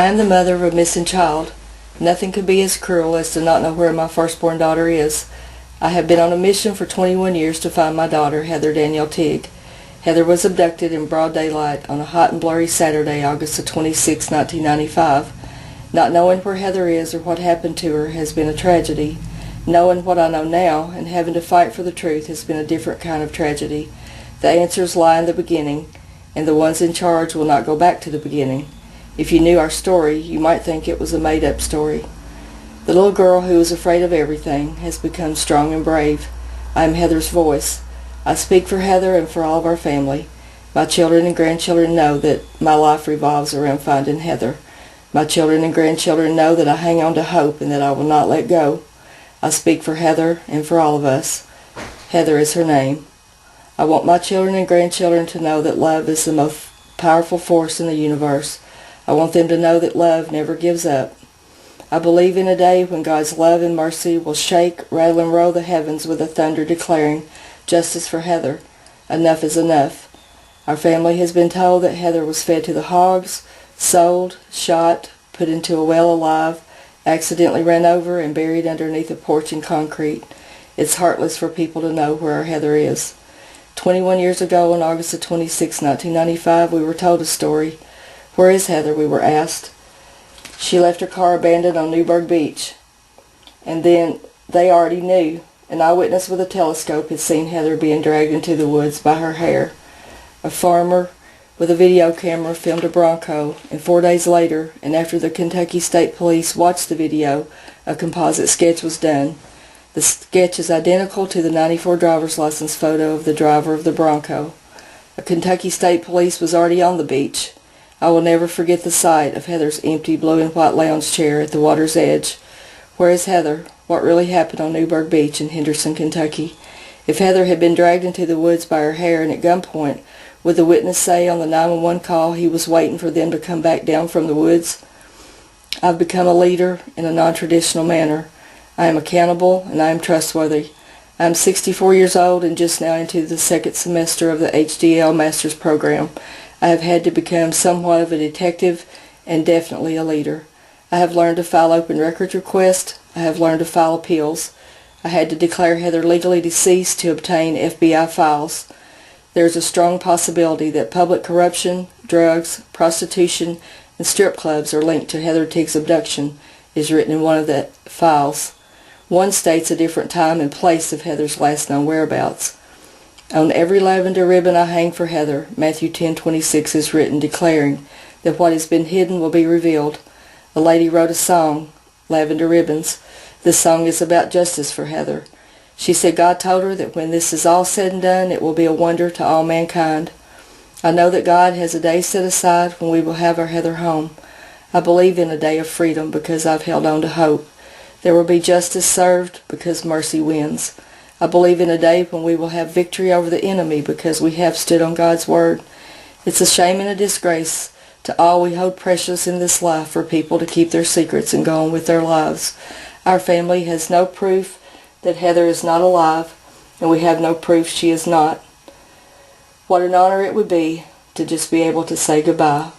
I am the mother of a missing child. Nothing could be as cruel as to not know where my firstborn daughter is. I have been on a mission for 21 years to find my daughter, Heather Danielle Teague. Heather was abducted in broad daylight on a hot and blurry Saturday, August the 26, 1995. Not knowing where Heather is or what happened to her has been a tragedy. Knowing what I know now and having to fight for the truth has been a different kind of tragedy. The answers lie in the beginning, and the ones in charge will not go back to the beginning. If you knew our story, you might think it was a made-up story. The little girl who was afraid of everything has become strong and brave. I am Heather's voice. I speak for Heather and for all of our family. My children and grandchildren know that my life revolves around finding Heather. My children and grandchildren know that I hang on to hope and that I will not let go. I speak for Heather and for all of us. Heather is her name. I want my children and grandchildren to know that love is the most powerful force in the universe. I want them to know that love never gives up. I believe in a day when God's love and mercy will shake, rattle, and roll the heavens with a thunder declaring justice for Heather. Enough is enough. Our family has been told that Heather was fed to the hogs, sold, shot, put into a well alive, accidentally ran over, and buried underneath a porch in concrete. It's heartless for people to know where our Heather is. 21 years ago, on August the 26, 1995, we were told a story. Where is Heather, we were asked. She left her car abandoned on Newburgh Beach. And then they already knew. An eyewitness with a telescope had seen Heather being dragged into the woods by her hair. A farmer with a video camera filmed a Bronco, and 4 days later, and after the Kentucky State Police watched the video, a composite sketch was done. The sketch is identical to the '94 driver's license photo of the driver of the Bronco. A Kentucky State Police was already on the beach. I will never forget the sight of Heather's empty blue and white lounge chair at the water's edge. Where is Heather? What really happened on Newburgh Beach in Henderson, Kentucky? If Heather had been dragged into the woods by her hair and at gunpoint, would the witness say on the 911 call he was waiting for them to come back down from the woods? I've become a leader in a non-traditional manner. I am accountable and I am trustworthy. I am 64 years old and just now into the second semester of the HDL Master's Program. I have had to become somewhat of a detective and definitely a leader. I have learned to file open records requests. I have learned to file appeals. I had to declare Heather legally deceased to obtain FBI files. There is a strong possibility that public corruption, drugs, prostitution, and strip clubs are linked to Heather Teague's abduction, is written in one of the files. One states a different time and place of Heather's last known whereabouts. On every lavender ribbon I hang for Heather, Matthew 10:26 is written, declaring that what has been hidden will be revealed. A lady wrote a song, Lavender Ribbons. This song is about justice for Heather. She said God told her that when this is all said and done, it will be a wonder to all mankind. I know that God has a day set aside when we will have our Heather home. I believe in a day of freedom because I've held on to hope. There will be justice served because mercy wins. I believe in a day when we will have victory over the enemy because we have stood on God's word. It's a shame and a disgrace to all we hold precious in this life for people to keep their secrets and go on with their lives. Our family has no proof that Heather is not alive, and we have no proof she is not. What an honor it would be to just be able to say goodbye.